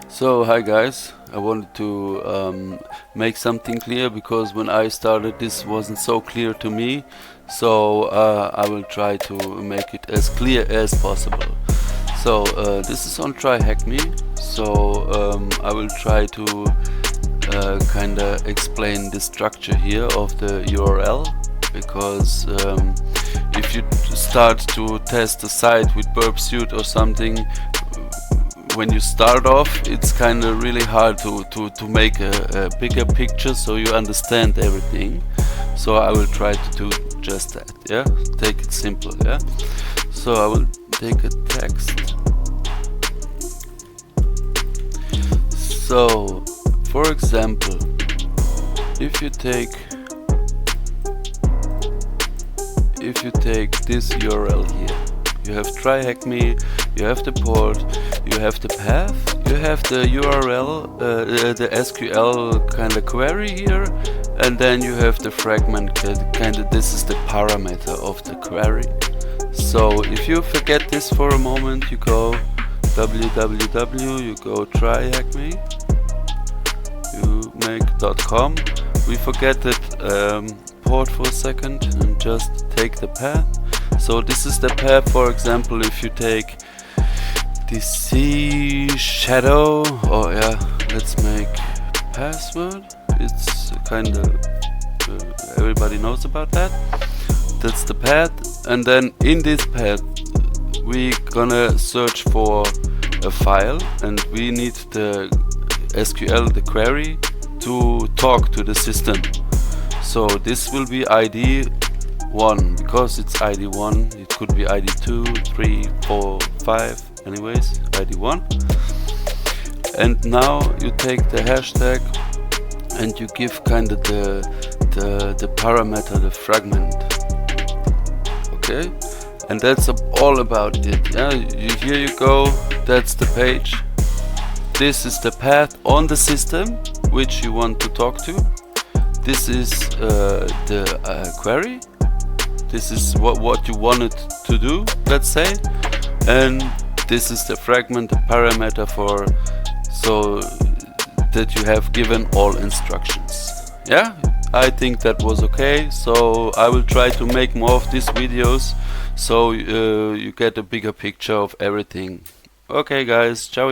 So hi guys, I wanted to make something clear because when I started this wasn't so clear to me, so I will try to make it as clear as possible. So this is on Try Hack Me, so I will try to kinda explain the structure here of the URL, because if you start to test a site with Burp Suite or something, when you start off, it's kind of really hard to make a bigger picture so you understand everything. So I will try to do just that, yeah? Take it simple, yeah? So I will take a text. So, for example, if you take this URL here, you have Try Hack Me, you have the port, you have the path, you have the URL, the SQL kind of query here, and then you have the fragment, kind of this is the parameter of the query. So if you forget this for a moment, you go www, you go Try Hack Me, you make .com. We forget that port for a second and just take the path. So this is the path. For example, if you take the C shadow, or yeah, let's make password. It's kind of everybody knows about that. That's the path, and then in this path we gonna search for a file, and we need the SQL, the query, to talk to the system. So this will be ID 1, because it's ID 1, it could be ID 2, 3, 4, 5, anyways, ID 1. And now you take the hashtag and you give kind of the parameter, the fragment. Okay, and that's all about it. Yeah, here you go, that's the page. This is the path on the system which you want to talk to. This is the query. This is what you wanted to do, let's say, and this is the fragment, the parameter for, so that you have given all instructions. Yeah, I think that was okay. So I will try to make more of these videos so you get a bigger picture of everything. Okay guys, ciao.